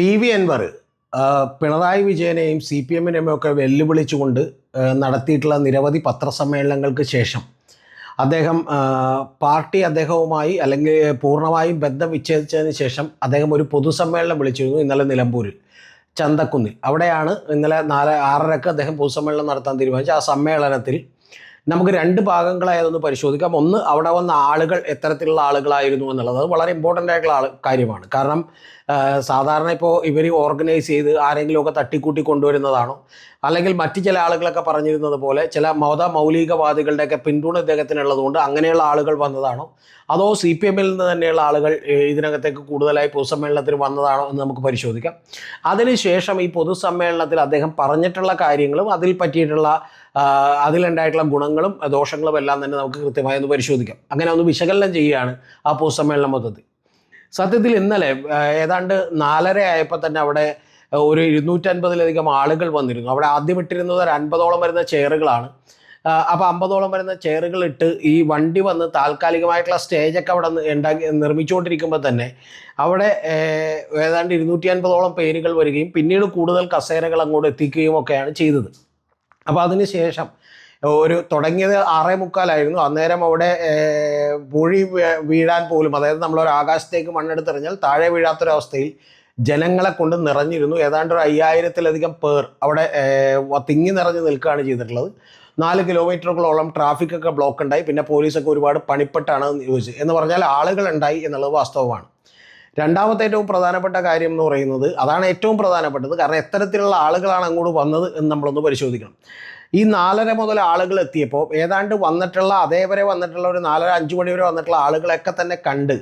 PV. Anwar Pinarayi വിജയനെയും CPM-നെയും ഒക്കെ വെല്ലുവിളിച്ചുകൊണ്ട് നടത്തിയിട്ടുള്ള നിരവധി പത്രസമ്മേളനങ്ങൾക്ക് ശേഷം അദ്ദേഹം പാർട്ടി അദ്ദേഹവുമായി അല്ലെങ്കിൽ പൂർണ്ണമായും ബന്ധം വിച്ഛേദിച്ചതിന് ശേഷം അദ്ദേഹം ഒരു പൊതുസമ്മേളനം വിളിച്ചിരുന്നു ഇന്നലെ നിലമ്പൂരിൽ ചന്തക്കുന്നിൽ. അവിടെയാണ് ഇന്നലെ 6:30 അദ്ദേഹം പൊതുസമ്മേളനം നടത്താൻ തീരുമാനിച്ചു. ആ സമ്മേളനത്തിൽ നമുക്ക് രണ്ട് ഭാഗങ്ങളായതൊന്ന് പരിശോധിക്കാം. ഒന്ന്, അവിടെ വന്ന ആളുകൾ എത്തരത്തിലുള്ള ആളുകളായിരുന്നു എന്നുള്ളത്. അത് വളരെ ഇമ്പോർട്ടൻ്റ് ആയിട്ടുള്ള കാര്യമാണ്. കാരണം സാധാരണ ഇപ്പോൾ ഇവർ ഓർഗനൈസ് ചെയ്ത് ആരെങ്കിലുമൊക്കെ തട്ടിക്കൂട്ടി കൊണ്ടുവരുന്നതാണോ, അല്ലെങ്കിൽ മറ്റ് ചില ആളുകളൊക്കെ പറഞ്ഞിരുന്നത് പോലെ ചില മൗലികവാദികളുടെയൊക്കെ പിന്തുണ ഇദ്ദേഹത്തിനുള്ളതുകൊണ്ട് അങ്ങനെയുള്ള ആളുകൾ വന്നതാണോ, അതോ CPM-ൽ നിന്ന് തന്നെയുള്ള ആളുകൾ ഇതിനകത്തേക്ക് കൂടുതലായി പൊതുസമ്മേളനത്തിന് വന്നതാണോ എന്ന് നമുക്ക് പരിശോധിക്കാം. അതിനുശേഷം ഈ പൊതുസമ്മേളനത്തിൽ അദ്ദേഹം പറഞ്ഞിട്ടുള്ള കാര്യങ്ങളും അതിൽ പറ്റിയിട്ടുള്ള അതിലുണ്ടായിട്ടുള്ള ഗുണങ്ങളും ദോഷങ്ങളും എല്ലാം തന്നെ നമുക്ക് കൃത്യമായി ഒന്ന് പരിശോധിക്കാം. അങ്ങനെ ഒന്ന് വിശകലനം ചെയ്യുകയാണ് ആ പൊതുസമ്മേളനം മൊത്തത്തിൽ. സത്യത്തിൽ ഇന്നലെ ഏതാണ്ട് 4:30 ആയപ്പോൾ തന്നെ അവിടെ ഒരു 250-ലധികം ആളുകൾ വന്നിരുന്നു. അവിടെ ആദ്യം ഇട്ടിരുന്നത് ഒരു 50ഓളം വരുന്ന ചെയറുകളാണ്. അപ്പോൾ 50ഓളം വരുന്ന ചെയറുകൾ ഇട്ട് ഈ വണ്ടി വന്ന് താൽക്കാലികമായിട്ടുള്ള സ്റ്റേജൊക്കെ അവിടെ നിർമ്മിച്ചുകൊണ്ടിരിക്കുമ്പോൾ തന്നെ അവിടെ ഏതാണ്ട് 250ഓളം പേരുകൾ വരികയും പിന്നീട് കൂടുതൽ കസേരകൾ അങ്ങോട്ട് എത്തിക്കുകയും ഒക്കെയാണ് ചെയ്തത്. അപ്പോൾ അതിന് ശേഷം ഒരു തുടങ്ങിയത് 6:45 അന്നേരം അവിടെ പൂഴി വീഴാൻ പോലും, അതായത് നമ്മളൊരു ആകാശത്തേക്ക് മണ്ണെടുത്തെറിഞ്ഞാൽ താഴെ വീഴാത്തൊരവസ്ഥയിൽ ജനങ്ങളെ കൊണ്ട് നിറഞ്ഞിരുന്നു. ഏതാണ്ട് ഒരു 5000-ലധികം പേർ അവിടെ തിങ്ങി നിറഞ്ഞ് നിൽക്കുകയാണ് ചെയ്തിട്ടുള്ളത്. 4 കിലോമീറ്ററുകളോളം ട്രാഫിക്കൊക്കെ ബ്ലോക്ക് ഉണ്ടായി. പിന്നെ പോലീസൊക്കെ ഒരുപാട് പണിപ്പെട്ടാണ് ചോദിച്ചത്. എന്ന് പറഞ്ഞാൽ ആളുകളുണ്ടായി എന്നുള്ളത് വാസ്തവമാണ്. രണ്ടാമത്തെ ഏറ്റവും പ്രധാനപ്പെട്ട കാര്യം എന്ന് പറയുന്നത്, അതാണ് ഏറ്റവും പ്രധാനപ്പെട്ടത്. കാരണം എത്തരത്തിലുള്ള ആളുകളാണ് അങ്ങോട്ട് വന്നത് എന്ന് നമ്മളൊന്ന് പരിശോധിക്കണം. ഈ 4:30 മുതൽ ആളുകൾ എത്തിയപ്പോൾ ഏതാണ്ട് വന്നിട്ടുള്ള അതേവരെ വന്നിട്ടുള്ള ഒരു 4:30-5 മണി വരെ വന്നിട്ടുള്ള ആളുകളൊക്കെ തന്നെ കണ്ട്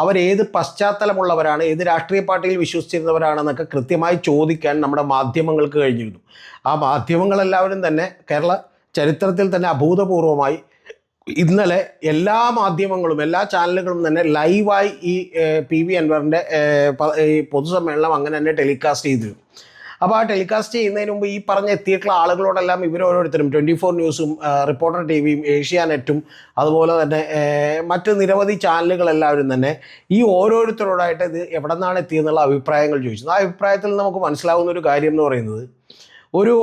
അവരേത് പശ്ചാത്തലമുള്ളവരാണ്, ഏത് രാഷ്ട്രീയ പാർട്ടിയിൽ വിശ്വസിച്ചിരുന്നവരാണെന്നൊക്കെ കൃത്യമായി ചോദിക്കാൻ നമ്മുടെ മാധ്യമങ്ങൾക്ക് കഴിഞ്ഞിരുന്നു. ആ മാധ്യമങ്ങളെല്ലാവരും തന്നെ കേരള ചരിത്രത്തിൽ തന്നെ അഭൂതപൂർവമായി ഇന്നലെ എല്ലാ മാധ്യമങ്ങളും എല്ലാ ചാനലുകളും തന്നെ ലൈവായി ഈ പി.വി. അൻവറിൻ്റെ ഈ പൊതുസമ്മേളനം അങ്ങനെ തന്നെ ടെലികാസ്റ്റ് ചെയ്തിരുന്നു. അപ്പോൾ ആ ടെലികാസ്റ്റ് ചെയ്യുന്നതിന് മുമ്പ് ഈ പറഞ്ഞ എത്തിയിട്ടുള്ള ആളുകളോടെല്ലാം ഇവരോരോരുത്തരും 24 ന്യൂസും റിപ്പോർട്ടർ TV-യും ഏഷ്യാനെറ്റും അതുപോലെ തന്നെ മറ്റ് നിരവധി ചാനലുകളെല്ലാവരും തന്നെ ഈ ഓരോരുത്തരോടായിട്ട് ഇത് എവിടെ നിന്നാണ് എത്തിയെന്നുള്ള അഭിപ്രായങ്ങൾ ചോദിച്ചു. ആ അഭിപ്രായത്തിൽ നമുക്ക് മനസ്സിലാവുന്ന ഒരു കാര്യം എന്ന് പറയുന്നത്, ഒരു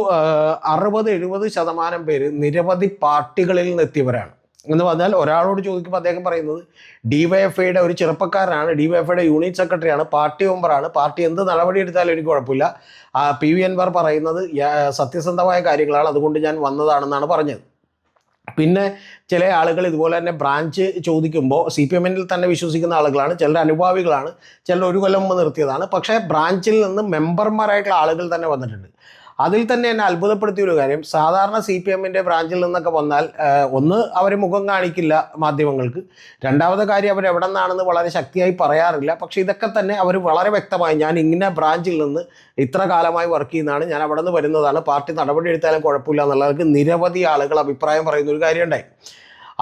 60-70% പേര് നിരവധി പാർട്ടികളിൽ നിന്ന് എത്തിയവരാണ് എന്ന് പറഞ്ഞാൽ ഒരാളോട് ചോദിക്കുമ്പോൾ അദ്ദേഹം പറയുന്നത് DYFIയുടെ ഒരു ചെറുപ്പക്കാരനാണ്, DYFIയുടെ യൂണിറ്റ് സെക്രട്ടറിയാണ്, പാർട്ടി മെമ്പറാണ്, പാർട്ടി എന്ത് നടപടി എടുത്താലും എനിക്ക് കുഴപ്പമില്ല, പി.വി. അൻവർ പറയുന്നത് സത്യസന്ധമായ കാര്യങ്ങളാണ്, അതുകൊണ്ട് ഞാൻ വന്നതാണെന്നാണ് പറഞ്ഞത്. പിന്നെ ചില ആളുകൾ ഇതുപോലെ തന്നെ ബ്രാഞ്ച് ചോദിക്കുമ്പോൾ CPM-ൽ തന്നെ വിശ്വസിക്കുന്ന ആളുകളാണ്, ചിലർ അനുഭാവികളാണ്, ചിലർ ഒരു കൊല്ലം മുമ്പ് നിർത്തിയതാണ്. പക്ഷേ ബ്രാഞ്ചിൽ നിന്ന് മെമ്പർമാരായിട്ടുള്ള ആളുകൾ തന്നെ വന്നിട്ടുണ്ട്. അതിൽ തന്നെ എന്നെ അത്ഭുതപ്പെടുത്തിയ ഒരു കാര്യം, സാധാരണ CPM-ൻ്റെ ബ്രാഞ്ചിൽ നിന്നൊക്കെ വന്നാൽ ഒന്ന് അവർ മുഖം കാണിക്കില്ല മാധ്യമങ്ങൾക്ക്, രണ്ടാമത്തെ കാര്യം അവർ എവിടെ നിന്നാണെന്ന് വളരെ ശക്തിയായി പറയാറില്ല. പക്ഷേ ഇതൊക്കെ തന്നെ അവർ വളരെ വ്യക്തമായി, ഞാൻ ഇങ്ങനെ ബ്രാഞ്ചിൽ നിന്ന് ഇത്ര കാലമായി വർക്ക് ചെയ്യുന്നതാണ്, ഞാൻ അവിടെ നിന്ന് വരുന്നതാണ്, പാർട്ടി നടപടി എടുത്താലും കുഴപ്പമില്ല എന്നുള്ളവർക്ക് നിരവധി ആളുകൾ അഭിപ്രായം പറയുന്ന ഒരു കാര്യമുണ്ടായി.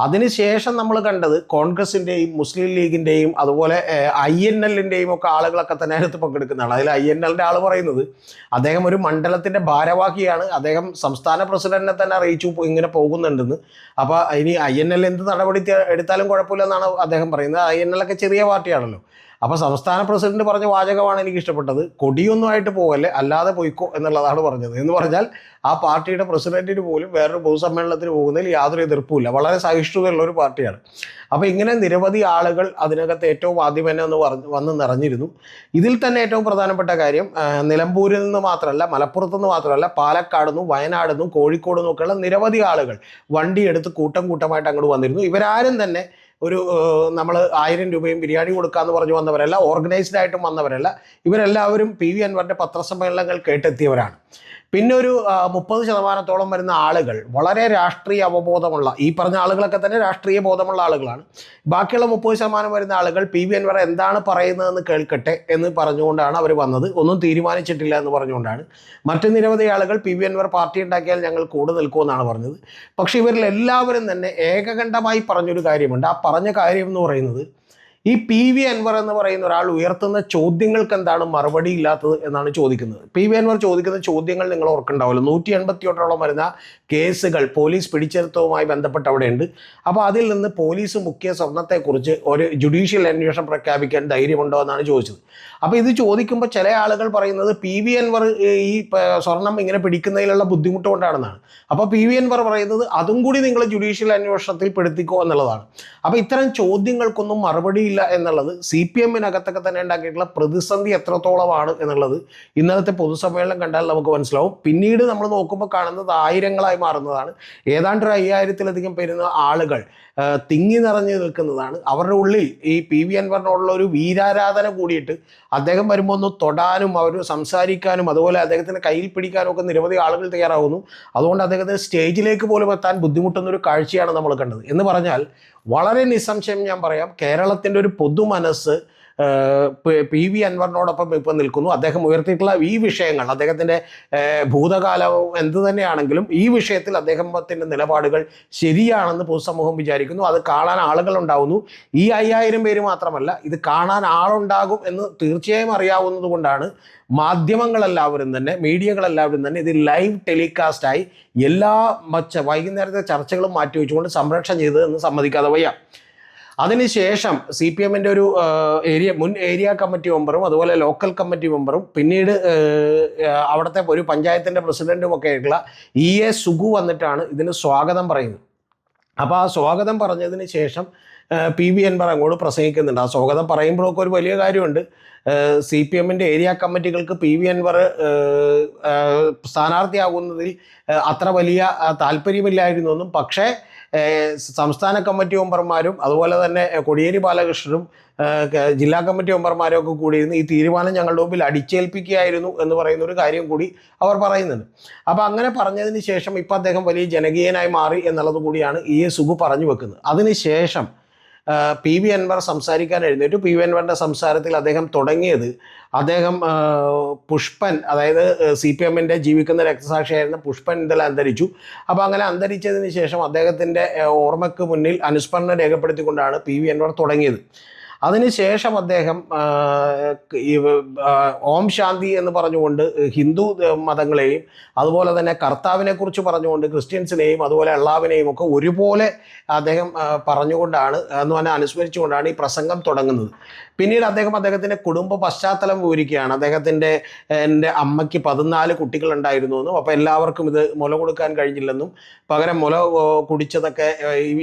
അതിനുശേഷം നമ്മൾ കണ്ടത് കോൺഗ്രസിൻ്റെയും മുസ്ലിം ലീഗിൻ്റെയും അതുപോലെ INL-ൻ്റെയും ഒക്കെ ആളുകളൊക്കെ തന്നെ അതിനകത്ത് പങ്കെടുക്കുന്നതാണ്. അതിൽ INL-ൻ്റെ ആൾ പറയുന്നത് അദ്ദേഹം ഒരു മണ്ഡലത്തിൻ്റെ ഭാരവാഹിയാണ്, അദ്ദേഹം സംസ്ഥാന പ്രസിഡന്റിനെ തന്നെ അറിയിച്ചു ഇങ്ങനെ പോകുന്നുണ്ടെന്ന്. അപ്പോൾ ഇനി INL എന്ത് നടപടി എടുത്താലും കുഴപ്പമില്ലെന്നാണ് അദ്ദേഹം പറയുന്നത്. INL-ഒക്കെ ചെറിയ പാർട്ടിയാണല്ലോ. അപ്പോൾ സംസ്ഥാന പ്രസിഡന്റ് പറഞ്ഞ വാചകമാണ് എനിക്ക് ഇഷ്ടപ്പെട്ടത്, കൊടിയൊന്നുമായിട്ട് പോകല്ലേ, അല്ലാതെ പോയിക്കോ എന്നുള്ളതാണ് പറഞ്ഞത്. എന്ന് പറഞ്ഞാൽ ആ പാർട്ടിയുടെ പ്രസിഡന്റിന് പോലും വേറൊരു പൊതുസമ്മേളനത്തിന് പോകുന്നതിൽ യാതൊരു എതിർപ്പുമില്ല, വളരെ സഹിഷ്ണുതയുള്ള ഒരു പാർട്ടിയാണ്. അപ്പോൾ ഇങ്ങനെ നിരവധി ആളുകൾ അതിനകത്ത് ഏറ്റവും ആദ്യം തന്നെ വന്ന് നിറഞ്ഞിരുന്നു. ഇതിൽ തന്നെ ഏറ്റവും പ്രധാനപ്പെട്ട കാര്യം, നിലമ്പൂരിൽ നിന്ന് മാത്രമല്ല, മലപ്പുറത്തു നിന്ന് മാത്രമല്ല, പാലക്കാട് നിന്നും വയനാട് നിന്നും കോഴിക്കോട് നിന്നൊക്കെയുള്ള നിരവധി ആളുകൾ വണ്ടിയെടുത്ത് കൂട്ടമായിട്ട് അങ്ങോട്ട് വന്നിരുന്നു. ഇവരാരും തന്നെ ഒരു നമ്മൾ 1000 രൂപയും ബിരിയാണി കൊടുക്കാമെന്ന് പറഞ്ഞു വന്നവരല്ല, ഓർഗനൈസ്ഡ് ആയിട്ടും വന്നവരല്ല. ഇവരെല്ലാവരും പി.വി. അൻവറിൻ്റെ പത്രസമ്മേളനങ്ങൾ കേട്ടെത്തിയവരാണ്. പിന്നെ ഒരു 30% വരുന്ന ആളുകൾ വളരെ രാഷ്ട്രീയ അവബോധമുള്ള, ഈ പറഞ്ഞ ആളുകളൊക്കെ തന്നെ രാഷ്ട്രീയ ബോധമുള്ള ആളുകളാണ്. ബാക്കിയുള്ള 30% വരുന്ന ആളുകൾ പി.വി. അൻവർ എന്താണ് പറയുന്നതെന്ന് കേൾക്കട്ടെ എന്ന് പറഞ്ഞുകൊണ്ടാണ് അവർ വന്നത്. ഒന്നും തീരുമാനിച്ചിട്ടില്ല എന്ന് പറഞ്ഞുകൊണ്ടാണ്. മറ്റു നിരവധി ആളുകൾ പി.വി. അൻവർ പാർട്ടി ഉണ്ടാക്കിയാൽ ഞങ്ങൾ കൂടെ നിൽക്കുമെന്നാണ് പറഞ്ഞത്. പക്ഷേ ഇവരിൽ എല്ലാവരും തന്നെ ഏകകണ്ഠമായി പറഞ്ഞൊരു കാര്യമുണ്ട്. ആ പറഞ്ഞ കാര്യം എന്ന് പറയുന്നത്, ഈ പി.വി. അൻവർ എന്ന് പറയുന്ന ഒരാൾ ഉയർത്തുന്ന ചോദ്യങ്ങൾക്ക് എന്താണ് മറുപടി ഇല്ലാത്തത് എന്നാണ് ചോദിക്കുന്നത്. പി.വി. അൻവർ ചോദിക്കുന്ന ചോദ്യങ്ങൾ നിങ്ങൾ ഓർക്കുന്നുണ്ടാവുമല്ലോ. 188 വരുന്ന കേസുകൾ പോലീസ് പിടിച്ചെടുത്തതുമായി ബന്ധപ്പെട്ട് അവിടെയുണ്ട്. അപ്പോൾ അതിൽ നിന്ന് പോലീസ് മുഖ്യ സ്വർണ്ണത്തെക്കുറിച്ച് ഒരു ജുഡീഷ്യൽ അന്വേഷണം പ്രഖ്യാപിക്കാൻ ധൈര്യമുണ്ടോ എന്നാണ് ചോദിച്ചത്. അപ്പോൾ ഇത് ചോദിക്കുമ്പോൾ ചില ആളുകൾ പറയുന്നത് PV അൻവർ ഈ സ്വർണം ഇങ്ങനെ പിടിക്കുന്നതിലുള്ള ബുദ്ധിമുട്ട് കൊണ്ടാണെന്നാണ്. അപ്പോൾ PV അൻവർ പറയുന്നത് അതും കൂടി നിങ്ങൾ ജുഡീഷ്യൽ അന്വേഷണത്തിൽ പെടുത്തിക്കോ എന്നുള്ളതാണ്. അപ്പോൾ ഇത്തരം ചോദ്യങ്ങൾക്കൊന്നും മറുപടിയില്ല എന്നുള്ളത് CPM-നകത്തൊക്കെ തന്നെ ഉണ്ടാക്കിയിട്ടുള്ള പ്രതിസന്ധി എത്രത്തോളമാണ് എന്നുള്ളത് ഇന്നലത്തെ പൊതുസമ്മേളനം കണ്ടാൽ നമുക്ക് മനസ്സിലാവും. പിന്നീട് നമ്മൾ നോക്കുമ്പോൾ കാണുന്നത് ആയിരങ്ങളായി മാറുന്നതാണ്. ഏതാണ്ട് 5000-ലധികം വരുന്ന ആളുകൾ തിങ്ങി നിറഞ്ഞു നിൽക്കുന്നതാണ്. അവരുടെ ഉള്ളിൽ ഈ PV അൻവറിനോടുള്ള ഒരു വീരാരാധന കൂടിയിട്ട് അദ്ദേഹം വരുമ്പോൾ ഒന്ന് തൊടാനും അവർ സംസാരിക്കാനും അതുപോലെ അദ്ദേഹത്തിൻ്റെ കയ്യിൽ പിടിക്കാനും ഒക്കെ നിരവധി ആളുകൾ തയ്യാറാകുന്നു. അതുകൊണ്ട് അദ്ദേഹത്തിന് സ്റ്റേജിലേക്ക് പോലും എത്താൻ ബുദ്ധിമുട്ടുന്നൊരു കാഴ്ചയാണ് നമ്മൾ കണ്ടത്. എന്ന് പറഞ്ഞാൽ വളരെ നിസ്സംശയം ഞാൻ പറയാം, കേരളത്തിൻ്റെ ഒരു പൊതുമനസ്സ് PV അൻവറിനോടൊപ്പം ഇപ്പം നിൽക്കുന്നു. അദ്ദേഹം ഉയർത്തിയിട്ടുള്ള ഈ വിഷയങ്ങൾ, അദ്ദേഹത്തിൻ്റെ ഭൂതകാലവും എന്തു തന്നെയാണെങ്കിലും ഈ വിഷയത്തിൽ അദ്ദേഹത്തിൻ്റെ നിലപാടുകൾ ശരിയാണെന്ന് പൊതുസമൂഹം വിചാരിക്കുന്നു. അത് കാണാൻ ആളുകൾ ഉണ്ടാവുന്നു. ഈ 5000 പേര് മാത്രമല്ല, ഇത് കാണാൻ ആളുണ്ടാകും എന്ന് തീർച്ചയായും അറിയാവുന്നത് കൊണ്ടാണ് മാധ്യമങ്ങളെല്ലാവരും തന്നെ, മീഡിയകളെല്ലാവരും തന്നെ ഇത് ലൈവ് ടെലികാസ്റ്റായി എല്ലാ വൈകുന്നേരത്തെ ചർച്ചകളും മാറ്റിവെച്ചുകൊണ്ട് സംപ്രേഷണം ചെയ്തതെന്ന് സമ്മതിക്കാതെ വയ്യ. അതിനുശേഷം CPM-ൻ്റെ ഒരു മുൻ ഏരിയ കമ്മിറ്റി മെമ്പറും അതുപോലെ ലോക്കൽ കമ്മിറ്റി മെമ്പറും പിന്നീട് അവിടുത്തെ ഒരു പഞ്ചായത്തിൻ്റെ പ്രസിഡൻറ്റും ഒക്കെ ആയിട്ടുള്ള EA സുഗു വന്നിട്ടാണ് ഇതിന് സ്വാഗതം പറയുന്നത്. അപ്പോൾ ആ സ്വാഗതം പറഞ്ഞതിന് ശേഷം PV അൻവർ അങ്ങോട്ട് പ്രസംഗിക്കുന്നുണ്ട്. ആ സ്വാഗതം പറയുമ്പോഴൊക്കെ ഒരു വലിയ കാര്യമുണ്ട്. CPM-ൻ്റെ ഏരിയ കമ്മിറ്റികൾക്ക് PV അൻവർ സ്ഥാനാർത്ഥിയാകുന്നതിൽ അത്ര വലിയ താല്പര്യമില്ലായിരുന്നെന്നും, പക്ഷേ സംസ്ഥാന കമ്മിറ്റി മെമ്പർമാരും അതുപോലെ തന്നെ കോടിയേരി ബാലകൃഷ്ണനും ജില്ലാ കമ്മിറ്റി മെമ്പർമാരും ഒക്കെ കൂടിയിരുന്ന് ഈ തീരുമാനം ഞങ്ങളുടെ മുമ്പിൽ അടിച്ചേൽപ്പിക്കുകയായിരുന്നു എന്ന് പറയുന്ന ഒരു കാര്യം കൂടി അവർ പറയുന്നുണ്ട്. അപ്പോൾ അങ്ങനെ പറഞ്ഞതിന് ശേഷം ഇപ്പം അദ്ദേഹം വലിയ ജനകീയനായി മാറി എന്നുള്ളത് കൂടിയാണ് EA സുഗു പറഞ്ഞു വെക്കുന്നത്. അതിനുശേഷം PV അൻവർ സംസാരിക്കാൻ എഴുന്നേറ്റു. PV അൻവറിൻ്റെ സംസാരത്തിൽ അദ്ദേഹം തുടങ്ങിയത്, അദ്ദേഹം പുഷ്പൻ, അതായത് CPM-ൻ്റെ ജീവിക്കുന്ന രക്തസാക്ഷിയായിരുന്ന പുഷ്പൻ ഇന്നലെ അന്തരിച്ചു. അപ്പോൾ അങ്ങനെ അന്തരിച്ചതിന് ശേഷം അദ്ദേഹത്തിൻ്റെ ഓർമ്മയ്ക്ക് മുന്നിൽ അനുസ്മരണം രേഖപ്പെടുത്തിക്കൊണ്ടാണ് PV അൻവർ തുടങ്ങിയത്. അതിനുശേഷം അദ്ദേഹം ഓം ശാന്തി എന്ന് പറഞ്ഞുകൊണ്ട് ഹിന്ദു മതങ്ങളെയും അതുപോലെ തന്നെ കർത്താവിനെക്കുറിച്ച് പറഞ്ഞുകൊണ്ട് ക്രിസ്ത്യൻസിനെയും അതുപോലെ അള്ളാവിനെയും ഒക്കെ ഒരുപോലെ അദ്ദേഹം പറഞ്ഞുകൊണ്ടാണ് എന്ന് പറഞ്ഞാൽ അനുസ്മരിച്ചുകൊണ്ടാണ് ഈ പ്രസംഗം തുടങ്ങുന്നത്. പിന്നീട് അദ്ദേഹത്തിൻ്റെ കുടുംബ പശ്ചാത്തലം വിവരിക്കുകയാണ്. എൻ്റെ അമ്മയ്ക്ക് 14 കുട്ടികളുണ്ടായിരുന്നു എന്നും, അപ്പോൾ എല്ലാവർക്കും ഇത് മുല കൊടുക്കാൻ കഴിഞ്ഞില്ലെന്നും, പകരം മുല കുടിച്ചതൊക്കെ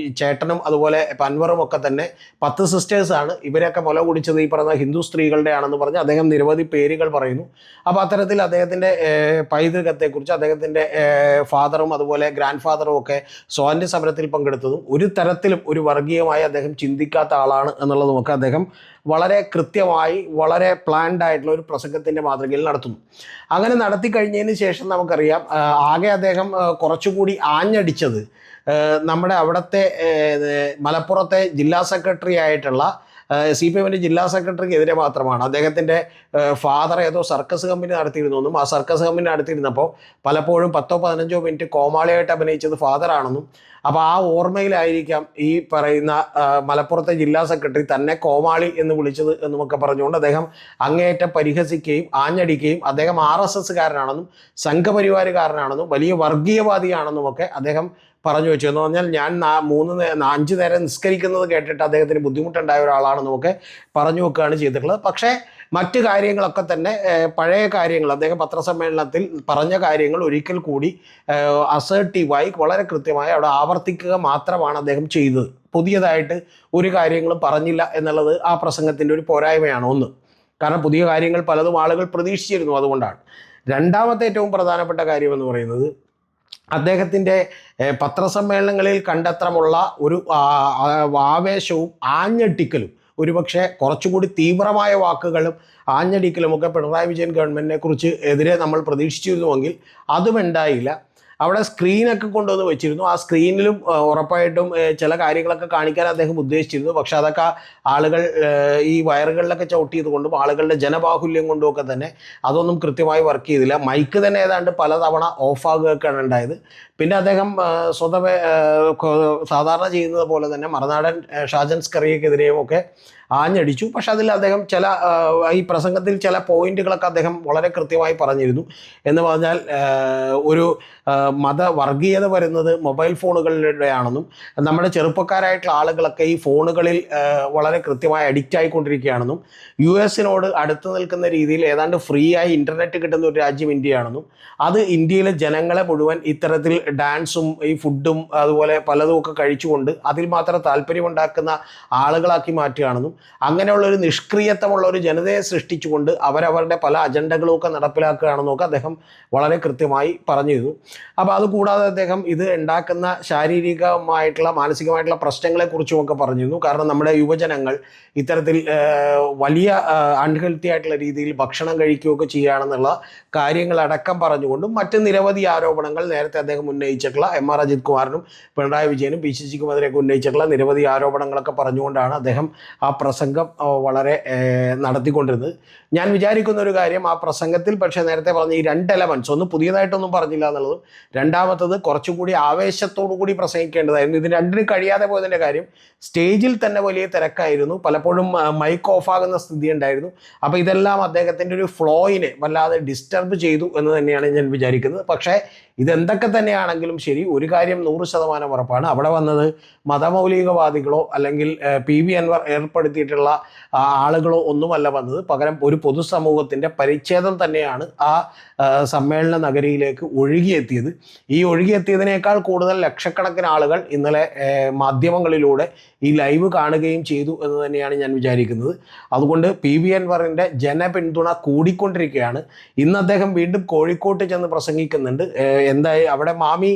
ഈ ചേട്ടനും അതുപോലെ അൻവറും ഒക്കെ തന്നെ 10 സിസ്റ്റേഴ്സാണ്, ഇവരൊക്കെ മുല കുടിച്ചത് ഈ പറഞ്ഞ ഹിന്ദു സ്ത്രീകളുടെ ആണെന്ന് പറഞ്ഞ് അദ്ദേഹം നിരവധി പേരുകൾ പറയുന്നു. അപ്പോൾ അത്തരത്തിൽ അദ്ദേഹത്തിൻ്റെ പൈതൃകത്തെക്കുറിച്ച് അദ്ദേഹത്തിൻ്റെ ഫാദറും അതുപോലെ ഗ്രാൻഡ് ഫാദറും ഒക്കെ സ്വാതന്ത്ര്യ സമരത്തിൽ പങ്കെടുത്തതും ഒരു തരത്തിലും ഒരു വർഗീയമായി അദ്ദേഹം ചിന്തിക്കാത്ത ആളാണ് എന്നുള്ളതുമൊക്കെ അദ്ദേഹം വളരെ കൃത്യമായി വളരെ പ്ലാൻഡ് ആയിട്ടുള്ള ഒരു പ്രസംഗത്തിൻ്റെ മാതൃകയിൽ നടത്തുന്നു. അങ്ങനെ നടത്തി കഴിഞ്ഞതിന് ശേഷം നമുക്കറിയാം, ആകെ അദ്ദേഹം കുറച്ചുകൂടി ആഞ്ഞടിച്ചത് നമ്മുടെ അവിടുത്തെ മലപ്പുറത്തെ ജില്ലാ സെക്രട്ടറി ആയിട്ടുള്ള CPM-ൻ്റെ ജില്ലാ സെക്രട്ടറിക്കെതിരെ മാത്രമാണ്. അദ്ദേഹത്തിൻ്റെ ഫാദർ ഏതോ സർക്കസ് കമ്പനി നടത്തിയിരുന്നെന്നും, ആ സർക്കസ് കമ്പനി നടത്തിയിരുന്നപ്പോൾ പലപ്പോഴും 10-15 മിനിറ്റ് കോമാളിയായിട്ട് അഭിനയിച്ചത് ഫാദറാണെന്നും, അപ്പോൾ ആ ഓർമ്മയിലായിരിക്കാം ഈ പറയുന്ന മലപ്പുറത്തെ ജില്ലാ സെക്രട്ടറി തന്നെ കോമാളി എന്ന് വിളിച്ചത് എന്നുമൊക്കെ പറഞ്ഞുകൊണ്ട് അദ്ദേഹം അങ്ങേയറ്റം പരിഹസിക്കുകയും ആഞ്ഞടിക്കുകയും അദ്ദേഹം RSSകാരനാണെന്നും സംഘപരിവാരകാരനാണെന്നും വലിയ വർഗീയവാദിയാണെന്നുമൊക്കെ അദ്ദേഹം പറഞ്ഞു വെച്ചു. എന്ന് പറഞ്ഞാൽ ഞാൻ 5 നേരം നിസ്കരിക്കുന്നത് കേട്ടിട്ട് അദ്ദേഹത്തിന് ബുദ്ധിമുട്ടുണ്ടായ ഒരാളാണെന്നുമൊക്കെ പറഞ്ഞു വെക്കുകയാണ് ചെയ്തിട്ടുള്ളത്. പക്ഷേ മറ്റ് കാര്യങ്ങളൊക്കെ തന്നെ പഴയ കാര്യങ്ങൾ, അദ്ദേഹം പത്രസമ്മേളനത്തിൽ പറഞ്ഞ കാര്യങ്ങൾ ഒരിക്കൽ കൂടി അസേർട്ടീവായി വളരെ കൃത്യമായി അവിടെ ആവർത്തിക്കുക മാത്രമാണ് അദ്ദേഹം ചെയ്തത്. പുതിയതായിട്ട് ഒരു കാര്യങ്ങളും പറഞ്ഞില്ല എന്നുള്ളത് ആ പ്രസംഗത്തിൻ്റെ ഒരു പോരായ്മയാണ്. ഒന്ന്, കാരണം പുതിയ കാര്യങ്ങൾ പലതും ആളുകൾ പ്രതീക്ഷിച്ചിരുന്നു, അതുകൊണ്ടാണ്. രണ്ടാമത്തെ ഏറ്റവും പ്രധാനപ്പെട്ട കാര്യമെന്ന് പറയുന്നത്, അദ്ദേഹത്തിൻ്റെ പത്രസമ്മേളനങ്ങളിൽ കണ്ടെത്തമുള്ള ഒരു ആവേശവും ആഞ്ഞടിക്കലും, ഒരുപക്ഷെ കുറച്ചുകൂടി തീവ്രമായ വാക്കുകളും ആഞ്ഞടിക്കലുമൊക്കെ പിണറായി വിജയൻ ഗവൺമെൻറ്റിനെ കുറിച്ച് എതിരെ നമ്മൾ പ്രതീക്ഷിച്ചിരുന്നുവെങ്കിൽ അതും ഉണ്ടായില്ല. അവിടെ സ്ക്രീനൊക്കെ കൊണ്ടുവന്ന് വെച്ചിരുന്നു. ആ സ്ക്രീനിലും ഉറപ്പായിട്ടും ചില കാര്യങ്ങളൊക്കെ കാണിക്കാൻ അദ്ദേഹം ഉദ്ദേശിച്ചിരുന്നു. പക്ഷെ അതൊക്കെ ആളുകൾ ഈ വയറുകളിലൊക്കെ ചവിട്ടിയത് കൊണ്ടും ആളുകളുടെ ജനബാഹുല്യം കൊണ്ടുമൊക്കെ തന്നെ അതൊന്നും കൃത്യമായി വർക്ക് ചെയ്തില്ല. മൈക്ക് തന്നെ ഏതാണ്ട് പലതവണ ഓഫാകുകയൊക്കെയാണ് ഉണ്ടായത്. പിന്നെ അദ്ദേഹം സ്വതവേ സാധാരണ ചെയ്യുന്നത് പോലെ തന്നെ മറുനാടൻ ഷാജൻ സ്കറിയക്കെതിരെയും ഒക്കെ ആഞ്ഞടിച്ചു. പക്ഷെ അതിൽ അദ്ദേഹം ചില ഈ പ്രസംഗത്തിൽ ചില പോയിന്റുകളൊക്കെ അദ്ദേഹം വളരെ കൃത്യമായി പറഞ്ഞിരുന്നു. എന്ന് പറഞ്ഞാൽ ഒരു മതവർഗീയത വരുന്നത് മൊബൈൽ ഫോണുകളിലൂടെയാണെന്നും നമ്മുടെ ചെറുപ്പക്കാരായിട്ടുള്ള ആളുകളൊക്കെ ഈ ഫോണുകളിൽ വളരെ കൃത്യമായി അഡിക്റ്റ് ആയിക്കൊണ്ടിരിക്കുകയാണെന്നും US അടുത്ത് നിൽക്കുന്ന രീതിയിൽ ഏതാണ്ട് ഫ്രീ ആയി ഇൻ്റർനെറ്റ് കിട്ടുന്ന ഒരു രാജ്യം ഇന്ത്യയാണെന്നും അത് ഇന്ത്യയിലെ ജനങ്ങളെ മുഴുവൻ ഇത്തരത്തിൽ ഡാൻസും ഈ ഫുഡും അതുപോലെ പലതും ഒക്കെ കഴിച്ചുകൊണ്ട് അതിൽ മാത്രം താല്പര്യമുണ്ടാക്കുന്ന ആളുകളാക്കി മാറ്റുകയാണെന്നും അങ്ങനെയുള്ളൊരു നിഷ്ക്രിയത്വമുള്ള ഒരു ജനതയെ സൃഷ്ടിച്ചുകൊണ്ട് അവരവരുടെ പല അജണ്ടകളും ഒക്കെ നടപ്പിലാക്കുകയാണെന്നും ഒക്കെ അദ്ദേഹം വളരെ കൃത്യമായി പറഞ്ഞിരുന്നു. അപ്പോൾ അതുകൂടാതെ അദ്ദേഹം ഇത് ഉണ്ടാക്കുന്ന ശാരീരികമായിട്ടുള്ള മാനസികമായിട്ടുള്ള പ്രശ്നങ്ങളെക്കുറിച്ചുമൊക്കെ പറഞ്ഞിരുന്നു. കാരണം നമ്മുടെ യുവജനങ്ങൾ ഇത്തരത്തിൽ വലിയ അൺഹെൽത്തി ആയിട്ടുള്ള രീതിയിൽ ഭക്ഷണം കഴിക്കുകയൊക്കെ ചെയ്യുകയാണെന്നുള്ള കാര്യങ്ങളടക്കം പറഞ്ഞുകൊണ്ടും മറ്റ് നിരവധി ആരോപണങ്ങൾ നേരത്തെ അദ്ദേഹം ഉന്നയിച്ചിട്ടുള്ള MR അജിത് കുമാറിനും പിണറായി വിജയനും PCCക്കും എതിരെയൊക്കെ ഉന്നയിച്ചിട്ടുള്ള നിരവധി ആരോപണങ്ങളൊക്കെ പറഞ്ഞുകൊണ്ടാണ് അദ്ദേഹം ആ പ്രസംഗം വളരെ നടത്തിക്കൊണ്ടിരുന്നത്. ഞാൻ വിചാരിക്കുന്ന ഒരു കാര്യം ആ പ്രസംഗത്തിൽ പക്ഷേ നേരത്തെ പറഞ്ഞ ഈ 2 എലമെൻറ്റ്സ്, ഒന്ന് പുതിയതായിട്ടൊന്നും പറഞ്ഞില്ല എന്നുള്ളതും രണ്ടാമത്തത് കുറച്ചുകൂടി ആവേശത്തോടു കൂടി പ്രസംഗിക്കേണ്ടതായിരുന്നു. ഇതിന് രണ്ടിനും കഴിയാതെ പോയതിൻ്റെ കാര്യം സ്റ്റേജിൽ തന്നെ വലിയ തിരക്കായിരുന്നു, പലപ്പോഴും മൈക്ക് ഓഫാകുന്ന സ്ഥിതി ഉണ്ടായിരുന്നു. അപ്പോൾ ഇതെല്ലാം അദ്ദേഹത്തിൻ്റെ ഒരു ഫ്ലോയിനെ വല്ലാതെ ഡിസ്റ്റർബ് ചെയ്തു എന്ന് തന്നെയാണ് ഞാൻ വിചാരിക്കുന്നത്. പക്ഷേ ഇതെന്തൊക്കെ തന്നെയാണെങ്കിലും ശരി, ഒരു കാര്യം 100% ഉറപ്പാണ്, അവിടെ വന്നത് മതമൗലികവാദികളോ അല്ലെങ്കിൽ PV അൻവർ ഏർപ്പെടുത്തിയിട്ടുള്ള ആളുകളോ ഒന്നുമല്ല വന്നത്. പകരം ഒരു പൊതുസമൂഹത്തിൻ്റെ പരിച്ഛേദം തന്നെയാണ് ആ സമ്മേളന നഗരിയിലേക്ക് ഒഴുകിയെത്തിയത്. ഈ ഒഴുകിയെത്തിയതിനേക്കാൾ കൂടുതൽ ലക്ഷക്കണക്കിന് ആളുകൾ ഇന്നലെ മാധ്യമങ്ങളിലൂടെ ഈ ലൈവ് കാണുകയും ചെയ്തു എന്ന് തന്നെയാണ് ഞാൻ വിചാരിക്കുന്നത്. അതുകൊണ്ട് PV അൻവറിൻ്റെ ജനപിന്തുണ കൂടിക്കൊണ്ടിരിക്കുകയാണ്. ഇന്ന് അദ്ദേഹം വീണ്ടും കോഴിക്കോട്ട് ചെന്ന് പ്രസംഗിക്കുന്നുണ്ട്. എന്തായി അവിടെ മാമി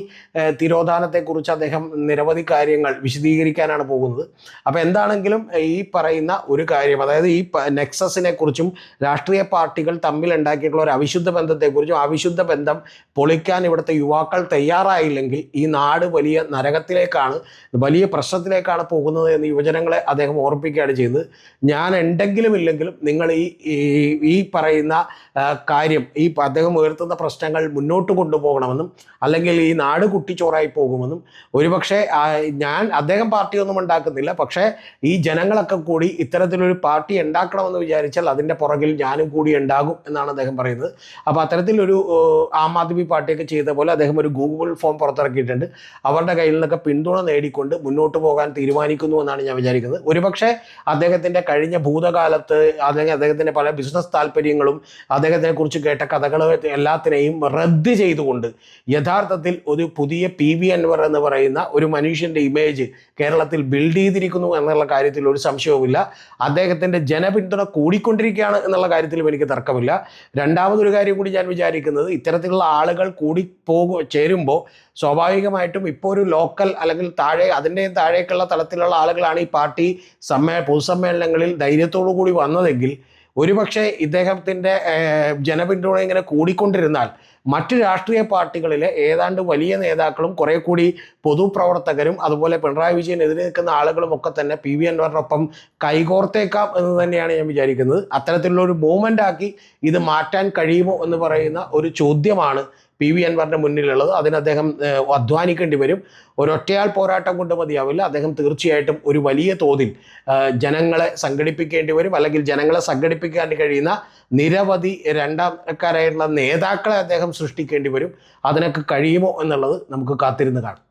തിരോധാനത്തെക്കുറിച്ച് അദ്ദേഹം നിരവധി കാര്യങ്ങൾ വിശദീകരിക്കാനാണ് പോകുന്നത്. അപ്പോൾ എന്താണെങ്കിലും ഈ പറയുന്ന ഒരു കാര്യം, അതായത് ഈ നെക്സസിനെ കുറിച്ചും രാഷ്ട്രീയ പാർട്ടികൾ തമ്മിൽ ഉണ്ടാക്കിയിട്ടുള്ള ഒരു അവിശുദ്ധ ബന്ധത്തെക്കുറിച്ചും അവിശുദ്ധ ബന്ധം പൊളിക്കാൻ ഇവിടുത്തെ യുവാക്കൾ തയ്യാറായില്ലെങ്കിൽ ഈ നാട് വലിയ നരകത്തിലേക്കാണ്, വലിയ പ്രശ്നത്തിലേക്കാണ് പോകുന്നത് എന്ന് യുവജനങ്ങളെ അദ്ദേഹം ഓർപ്പിക്കുകയാണ് ചെയ്യുന്നത്. ഞാൻ ഉണ്ടെങ്കിലും ഇല്ലെങ്കിലും നിങ്ങൾ ഈ പറയുന്ന കാര്യം, ഈ അദ്ദേഹം ഉയർത്തുന്ന പ്രശ്നങ്ങൾ മുന്നോട്ട് കൊണ്ടുപോകണമെന്നും അല്ലെങ്കിൽ ഈ നാട് കുട്ടിച്ചോറായി പോകുമെന്നും, ഒരുപക്ഷെ അദ്ദേഹം പാർട്ടിയൊന്നും ഉണ്ടാക്കുന്നില്ല, പക്ഷേ ഈ ജനങ്ങളൊക്കെ കൂടി ഇത്തരത്തിലൊരു പാർട്ടി ഉണ്ടാക്കണമെന്ന് വിചാരിച്ചാൽ അതിൻ്റെ പുറകിൽ ഞാനും കൂടി ഉണ്ടാകും എന്നാണ് അദ്ദേഹം പറയുന്നത്. അപ്പോൾ അത്തരത്തിലൊരു ആം ആദ്മി പാർട്ടിയൊക്കെ ചെയ്ത പോലെ അദ്ദേഹം ഒരു ഗൂഗിൾ ഫോം പുറത്തിറക്കിയിട്ടുണ്ട്. അവരുടെ കയ്യിൽ നിന്നൊക്കെ പിന്തുണ നേടിക്കൊണ്ട് മുന്നോട്ട് പോകാൻ തീരുമാനിക്കുന്നു എന്നാണ് ഞാൻ വിചാരിക്കുന്നത്. ഒരുപക്ഷെ അദ്ദേഹത്തിൻ്റെ കഴിഞ്ഞ ഭൂതകാലത്ത് അല്ലെങ്കിൽ അദ്ദേഹത്തിൻ്റെ പല ബിസിനസ് താല്പര്യങ്ങളും അദ്ദേഹത്തിനെ കുറിച്ച് കേട്ട കഥകൾ എല്ലാത്തിനെയും റദ്ദ് ചെയ്തുകൊണ്ട് യഥാർത്ഥത്തിൽ ഒരു പുതിയ PV അൻവർ എന്ന് പറയുന്ന ഒരു മനുഷ്യൻ്റെ ഇമേജ് കേരളത്തിൽ ബിൽഡ് ചെയ്തിരിക്കുന്നു എന്നുള്ള കാര്യത്തിൽ ഒരു സംശയവുമില്ല. അദ്ദേഹത്തിൻ്റെ ജനപിന്തുണ കൂടിക്കൊണ്ടിരിക്കുകയാണ് എന്നുള്ള കാര്യത്തിലും എനിക്ക് തർക്കമില്ല. രണ്ടാമതൊരു കാര്യം കൂടി ഞാൻ വിചാരിക്കുന്നത്, ഇത്തരത്തിലുള്ള ആളുകൾ ചേരുമ്പോൾ സ്വാഭാവികമായിട്ടും ഇപ്പോൾ ഒരു ലോക്കൽ അല്ലെങ്കിൽ അതിൻ്റെയും താഴേക്കുള്ള തലത്തിലുള്ള ആളുകളാണ് ഈ പാർട്ടി പൊതുസമ്മേളനങ്ങളിൽ ധൈര്യത്തോടു കൂടി വന്നതെങ്കിൽ ഒരുപക്ഷെ ഇദ്ദേഹത്തിൻ്റെ ജനപിന്തുണ ഇങ്ങനെ കൂടിക്കൊണ്ടിരുന്നാൽ മറ്റ് രാഷ്ട്രീയ പാർട്ടികളിലെ ഏതാണ്ട് വലിയ നേതാക്കളും കുറെ കൂടി പൊതുപ്രവർത്തകരും അതുപോലെ പിണറായി വിജയനെതിരെ നിൽക്കുന്ന ആളുകളും ഒക്കെ തന്നെ PV അൻവറിനൊപ്പം കൈകോർത്തേക്കാം എന്ന് തന്നെയാണ് ഞാൻ വിചാരിക്കുന്നത്. അത്തരത്തിലുള്ള ഒരു മൂവ്മെൻ്റ് ആക്കി ഇത് മാറ്റാൻ കഴിയുമോ എന്ന് പറയുന്ന ഒരു ചോദ്യമാണ് PV അൻവറിൻ്റെ മുന്നിലുള്ളത്. അതിന് അദ്ദേഹം അധ്വാനിക്കേണ്ടി വരും. ഒരൊറ്റയാൾ പോരാട്ടം കൊണ്ട് മതിയാവില്ല. അദ്ദേഹം തീർച്ചയായിട്ടും ഒരു വലിയ തോതിൽ ജനങ്ങളെ സംഘടിപ്പിക്കേണ്ടി വരും, അല്ലെങ്കിൽ ജനങ്ങളെ സംഘടിപ്പിക്കാൻ കഴിയുന്ന നിരവധി രണ്ടാംകാരായിട്ടുള്ള നേതാക്കളെ അദ്ദേഹം സൃഷ്ടിക്കേണ്ടി വരും. അതിനൊക്കെ കഴിയുമോ എന്നുള്ളത് നമുക്ക് കാത്തിരുന്ന് കാണാം.